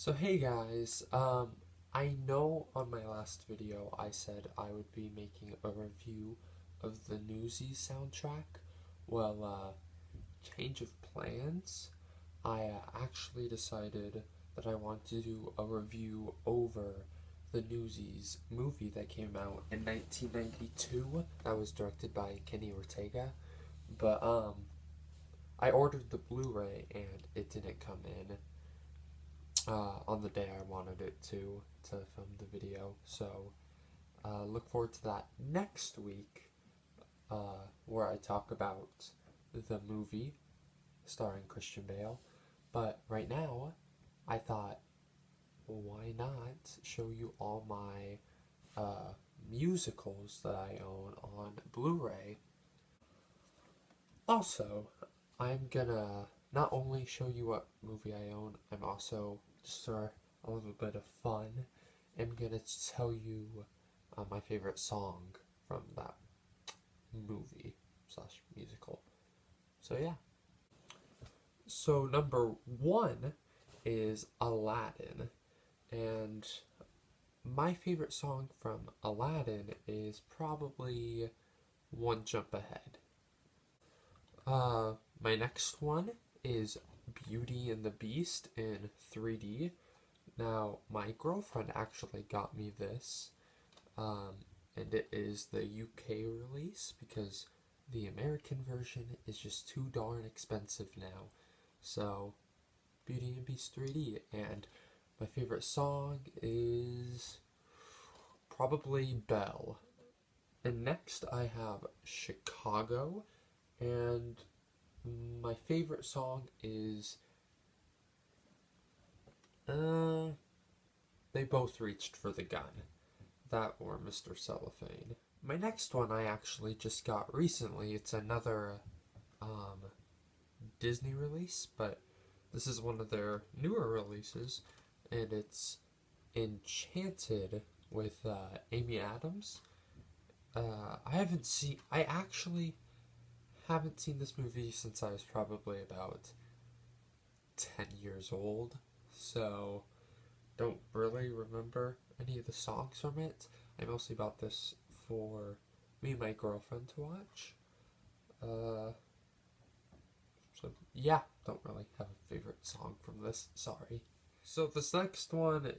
So hey guys, I know on my last video I said I would be making a review of the Newsies soundtrack. Well, change of plans. I actually decided that I want to do a review over the Newsies movie that came out in 1992 that was directed by Kenny Ortega. But I ordered the Blu-ray and it didn't come in on the day I wanted it to film the video. So look forward to that next week, where I talk about the movie starring Christian Bale. But right now, I thought, well, why not show you all my musicals that I own on Blu-ray. Also, I'm gonna not only show you what movie I own, I'm also, just for a little bit of fun, I'm gonna tell you my favorite song from that movie slash musical. So yeah. So number one is Aladdin, and my favorite song from Aladdin is probably One Jump Ahead. My next one is Beauty and the Beast in 3D. Now, my girlfriend actually got me this, and it is the UK release because the American version is just too darn expensive now. So, Beauty and the Beast 3D, and my favorite song is probably Belle. And next I have Chicago, and my favorite song is They Both Reached for the Gun. That or Mr. Cellophane. My next one I actually just got recently. It's another Disney release, but this is one of their newer releases, and it's Enchanted with Amy Adams. I actually haven't seen this movie since I was probably about 10 years old, so don't really remember any of the songs from it. I mostly bought this for me and my girlfriend to watch. So yeah, don't really have a favorite song from this, sorry. So this next one,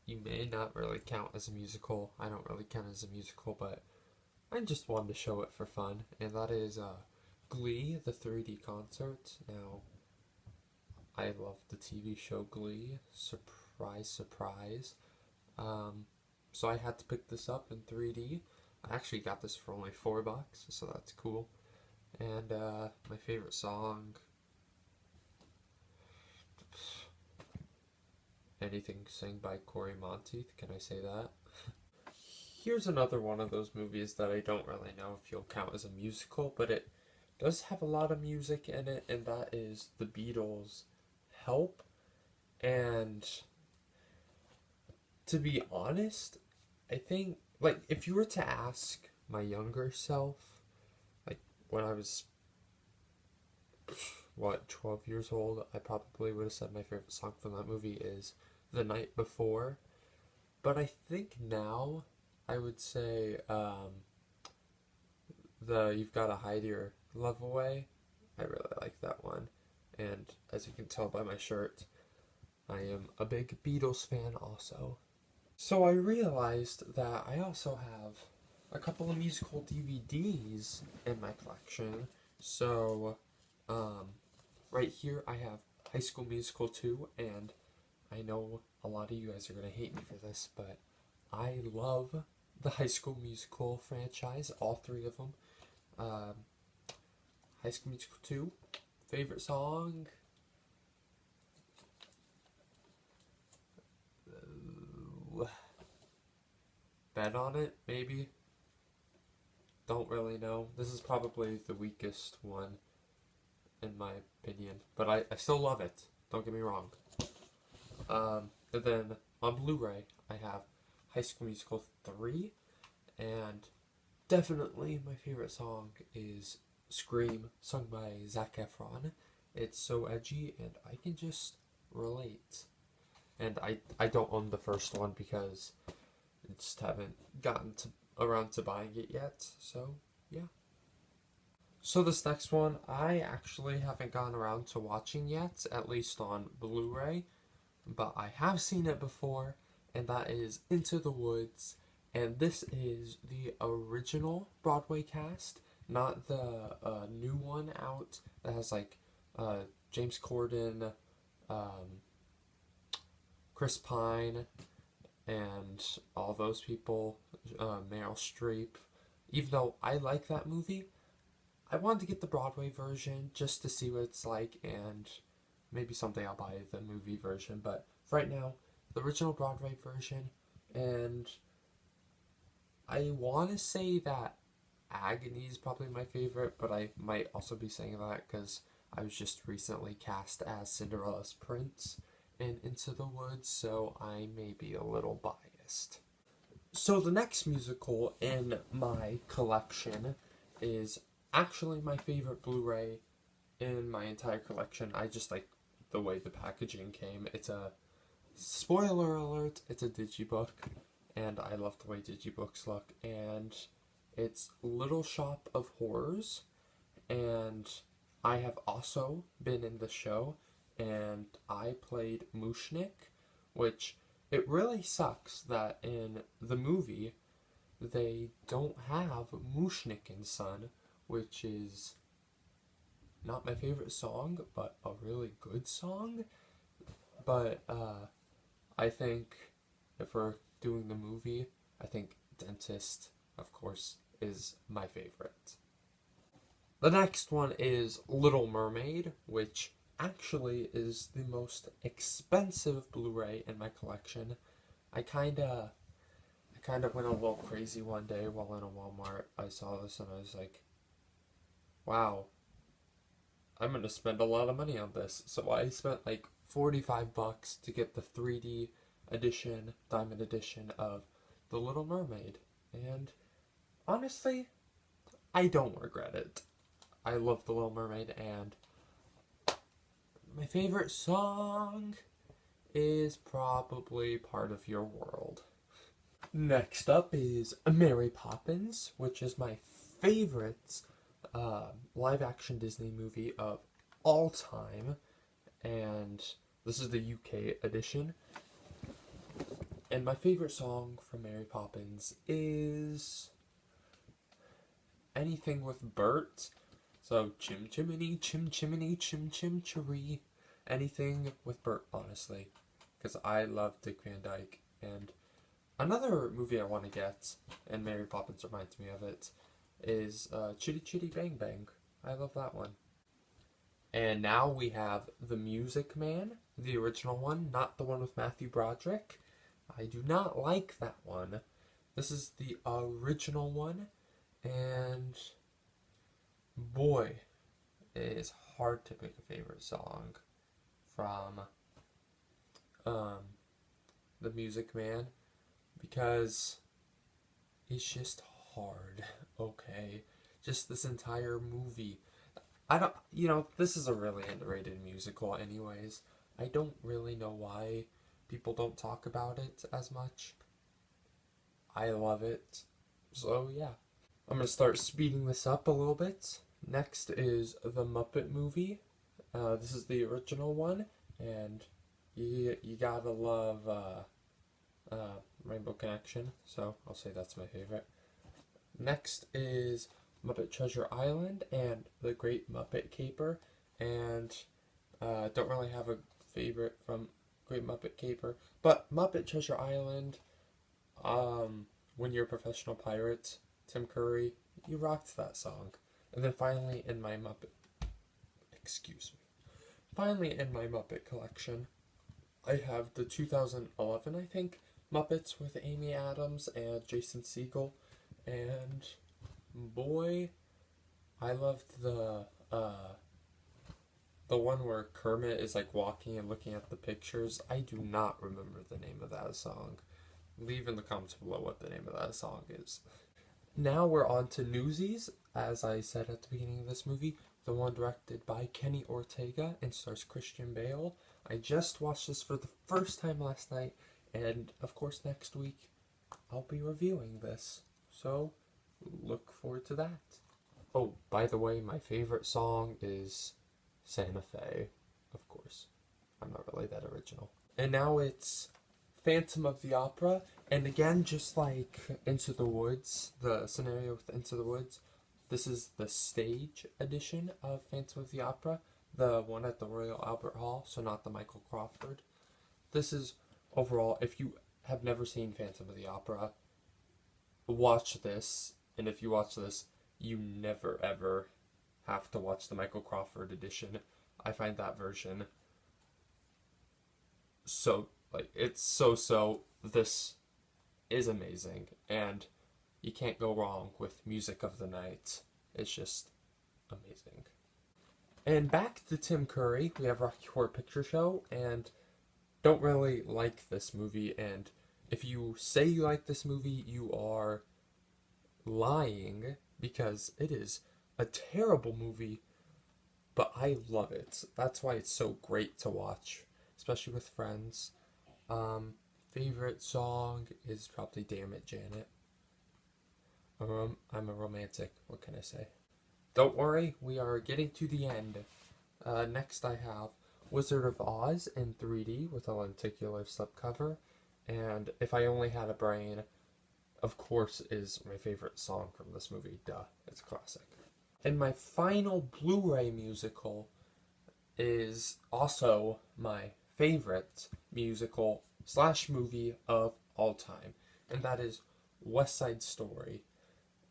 you may not really count as a musical. I don't really count as a musical, but I just wanted to show it for fun, and that is Glee, the 3D concert. Now, I love the TV show Glee. Surprise, surprise. So I had to pick this up in 3D. I actually got this for only $4, so that's cool. And my favorite song, Anything Sang by Corey Monteith, can I say that? Here's another one of those movies that I don't really know if you'll count as a musical, but it does have a lot of music in it, and that is the Beatles' Help. And to be honest, I think, like, if you were to ask my younger self, like, when I was, 12 years old, I probably would have said my favorite song from that movie is The Night Before. But I think now I would say the You've Gotta Hide Your Love Away. I really like that one. And as you can tell by my shirt, I am a big Beatles fan also. So I realized that I also have a couple of musical DVDs in my collection. So, right here I have High School Musical 2, and I know a lot of you guys are going to hate me for this, but I love the High School Musical franchise, all three of them. High School Musical 2, favorite song? Bet on It, maybe? Don't really know. This is probably the weakest one, in my opinion, but I still love it. Don't get me wrong. And then on Blu-ray, I have High School Musical 3, and definitely my favorite song is Scream, sung by Zac Efron. It's so edgy, and I can just relate. and I don't own the first one because I just haven't around to buying it yet, so yeah. So this next one, I actually haven't gotten around to watching yet, at least on Blu-ray, but I have seen it before, and that is Into the Woods, and this is the original Broadway cast, not the new one out that has like James Corden, um, Chris Pine, and all those people, Meryl Streep. Even though I like that movie, I wanted to get the Broadway version just to see what it's like, and maybe someday I'll buy the movie version. But for right now, the original Broadway version, and I want to say that Agony is probably my favorite, but I might also be saying that because I was just recently cast as Cinderella's prince in Into the Woods, so I may be a little biased. So the next musical in my collection is actually my favorite Blu-ray in my entire collection. I just like the way the packaging came. It's a, spoiler alert, it's a digibook, and I love the way digibooks look, and it's Little Shop of Horrors, and I have also been in the show, and I played Mushnik, which it really sucks that in the movie they don't have Mushnik and Son, which is not my favorite song, but a really good song. But I think if we're doing the movie, I think Dentist, of course, is my favorite. The next one is Little Mermaid, which actually is the most expensive Blu-ray in my collection. I kinda went a little crazy one day while in a Walmart. I saw this and I was like, wow, I'm gonna spend a lot of money on this. So I spent like $45 to get the 3D edition, diamond edition of The Little Mermaid. And honestly, I don't regret it. I love The Little Mermaid, and my favorite song is probably Part of Your World. Next up is Mary Poppins, which is my favorite live-action Disney movie of all time, and this is the UK edition. And my favorite song from Mary Poppins is anything with Bert. So, chim chimney, chim chimney, chim chim cheree. Anything with Bert, honestly. Because I love Dick Van Dyke. And another movie I want to get, and Mary Poppins reminds me of it, is Chitty Chitty Bang Bang. I love that one. And now we have The Music Man, the original one, not the one with Matthew Broderick. I do not like that one. This is the original one, and boy, it is hard to pick a favorite song from The Music Man, because it's just hard, okay? Just this entire movie. I don't, this is a really underrated musical anyways. I don't really know why people don't talk about it as much. I love it. So yeah. I'm going to start speeding this up a little bit. Next is The Muppet Movie. This is the original one, and you gotta love Rainbow Connection, so I'll say that's my favorite. Next is Muppet Treasure Island and The Great Muppet Caper, and don't really have a favorite from Great Muppet Caper, but Muppet Treasure Island, When You're a Professional Pirate, Tim Curry, you rocked that song. And then finally in my Muppet collection, I have the 2011, I think, Muppets with Amy Adams and Jason Segel, and boy, I loved the one where Kermit is like walking and looking at the pictures. I do not remember the name of that song. Leave in the comments below what the name of that song is. Now we're on to Newsies, as I said at the beginning of this movie, the one directed by Kenny Ortega and stars Christian Bale. I just watched this for the first time last night, and of course next week I'll be reviewing this. So look forward to that. Oh, by the way, my favorite song is Santa Fe, of course. I'm not really that original. And now it's Phantom of the Opera, and again, just like Into the Woods, the scenario with Into the Woods, this is the stage edition of Phantom of the Opera, the one at the Royal Albert Hall, so not the Michael Crawford. This is, overall, if you have never seen Phantom of the Opera, watch this, and if you watch this, you never ever have to watch the Michael Crawford edition. I find that version so, like, it's so. This is amazing, and you can't go wrong with Music of the Night. It's just amazing. And back to Tim Curry, we have Rocky Horror Picture Show, and don't really like this movie, and if you say you like this movie, you are lying, because it is a terrible movie, but I love it. That's why it's so great to watch, especially with friends. Favorite song is probably Damn It, Janet. I'm a romantic, what can I say? Don't worry, we are getting to the end. Next I have Wizard of Oz in 3D with a lenticular slipcover, and If I Only Had a Brain, of course, is my favorite song from this movie. Duh, it's a classic. And my final Blu-ray musical is also my favorite musical / movie of all time, and that is West Side Story.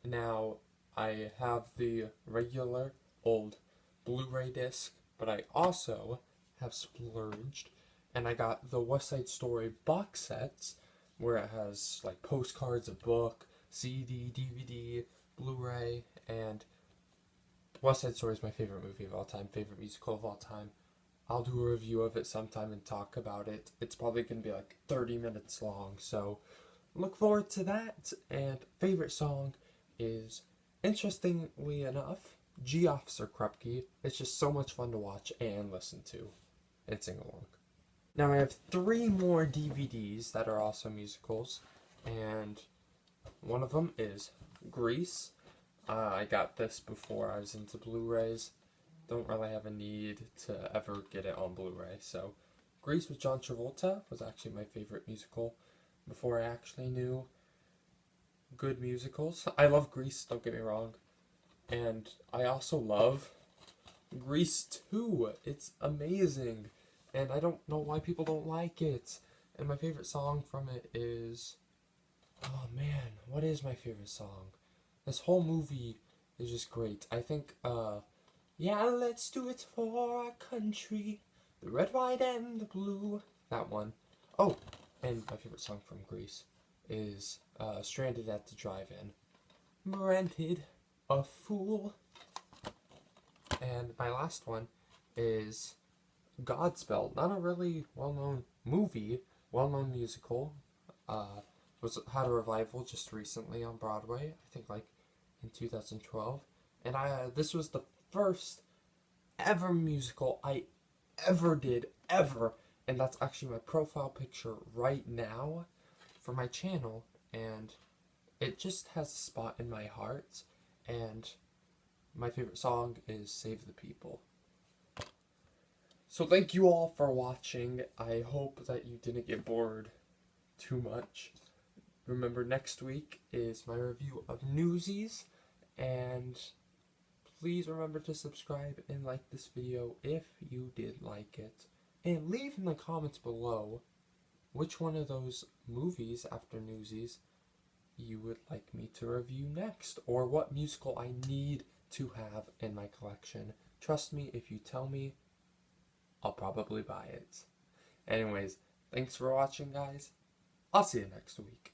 Now, I have the regular old Blu-ray disc, but I also have splurged, and I got the West Side Story box sets, where it has like postcards, a book, CD, DVD, Blu-ray, and West Side Story is my favorite movie of all time, favorite musical of all time. I'll do a review of it sometime and talk about it. It's probably going to be like 30 minutes long, so look forward to that. And favorite song is, interestingly enough, G Officer Krupke. It's just so much fun to watch and listen to and sing along. Now I have 3 more DVDs that are also musicals, and one of them is Grease. I got this before I was into Blu-rays. Don't really have a need to ever get it on Blu-ray, so Grease with John Travolta was actually my favorite musical before I actually knew good musicals. I love Grease, don't get me wrong, and I also love Grease 2. It's amazing, and I don't know why people don't like it. And my favorite song from it is, oh man, what is my favorite song? This whole movie is just great. I think, yeah, let's do it for our country, the red, white, and the blue. That one. Oh, and my favorite song from Grease is Stranded at the Drive-In. Rented a fool. And my last one is Godspell. Not a really well-known movie, well-known musical. Had a revival just recently on Broadway, I think like in 2012. And this was the first ever musical I ever did, ever. And that's actually my profile picture right now for my channel. And it just has a spot in my heart. And my favorite song is Save the People. So thank you all for watching. I hope that you didn't get bored too much. Remember, next week is my review of Newsies, and please remember to subscribe and like this video if you did like it. And leave in the comments below which one of those movies after Newsies you would like me to review next, or what musical I need to have in my collection. Trust me, if you tell me, I'll probably buy it. Anyways, thanks for watching, guys. I'll see you next week.